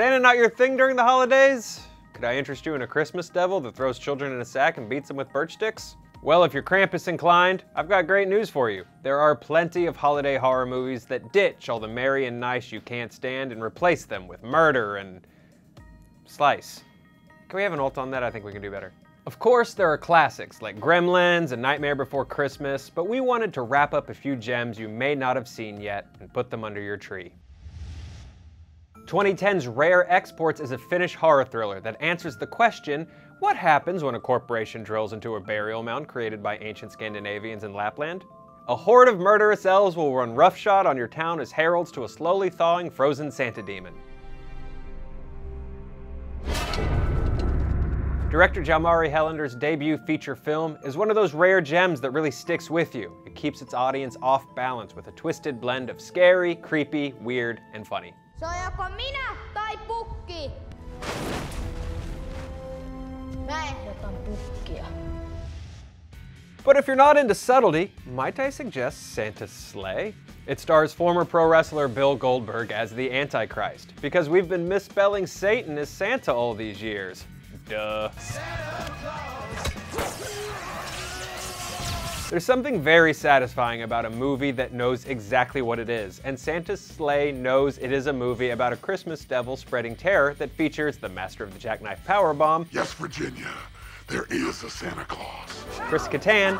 Santa not your thing during the holidays? Could I interest you in a Christmas devil that throws children in a sack and beats them with birch sticks? Well, if you're Krampus inclined, I've got great news for you. There are plenty of holiday horror movies that ditch all the merry and nice you can't stand and replace them with murder and slice. Can we have an alt on that? I think we can do better. Of course, there are classics like Gremlins and Nightmare Before Christmas, but we wanted to wrap up a few gems you may not have seen yet and put them under your tree. 2010's Rare Exports is a Finnish horror thriller that answers the question, what happens when a corporation drills into a burial mound created by ancient Scandinavians in Lapland? A horde of murderous elves will run roughshod on your town as heralds to a slowly thawing frozen Santa demon. Director Jalmari Hellander's debut feature film is one of those rare gems that really sticks with you. It keeps its audience off balance with a twisted blend of scary, creepy, weird, and funny. Se on joko minä tai pukki. Mä ehdotan pukkia. But if you're not into subtlety, might I suggest Santa's sleigh? It stars former pro wrestler Bill Goldberg as the Antichrist, because we've been misspelling Satan as Santa all these years. Duh. There's something very satisfying about a movie that knows exactly what it is, and Santa's Sleigh knows it is a movie about a Christmas devil spreading terror that features the master of the jackknife powerbomb, yes, Virginia, there is a Santa Claus, Chris Kattan,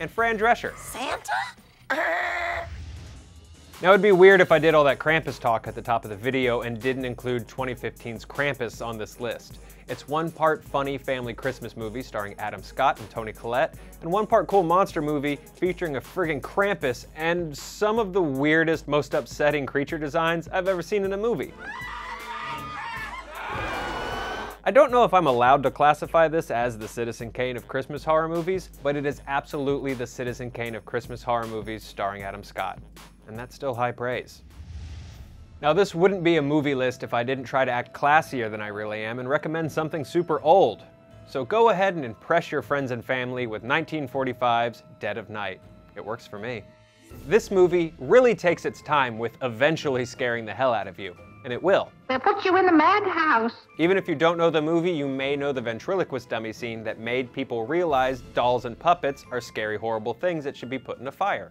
and Fran Drescher. Santa? Now it'd be weird if I did all that Krampus talk at the top of the video and didn't include 2015's Krampus on this list. It's one part funny family Christmas movie starring Adam Scott and Toni Collette, and one part cool monster movie featuring a friggin' Krampus and some of the weirdest, most upsetting creature designs I've ever seen in a movie. I don't know if I'm allowed to classify this as the Citizen Kane of Christmas horror movies, but it is absolutely the Citizen Kane of Christmas horror movies starring Adam Scott. And that's still high praise. Now this wouldn't be a movie list if I didn't try to act classier than I really am and recommend something super old. So go ahead and impress your friends and family with 1945's Dead of Night. It works for me. This movie really takes its time with eventually scaring the hell out of you, and it will. They'll put you in the madhouse. Even if you don't know the movie, you may know the ventriloquist dummy scene that made people realize dolls and puppets are scary, horrible things that should be put in a fire.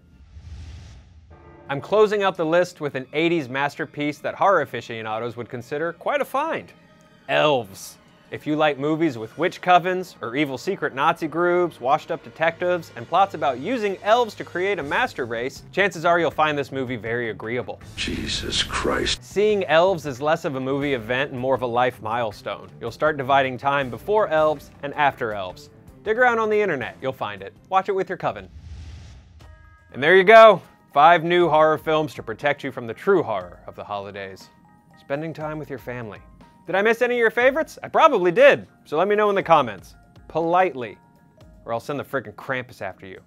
I'm closing out the list with an 80s masterpiece that horror aficionados would consider quite a find. Elves. If you like movies with witch covens, or evil secret Nazi groups, washed up detectives, and plots about using elves to create a master race, chances are you'll find this movie very agreeable. Jesus Christ. Seeing elves is less of a movie event and more of a life milestone. You'll start dividing time before elves and after elves. Dig around on the internet, you'll find it. Watch it with your coven. And there you go. 5 new horror films to protect you from the true horror of the holidays. Spending time with your family. Did I miss any of your favorites? I probably did, so let me know in the comments. Politely, or I'll send the frickin' Krampus after you.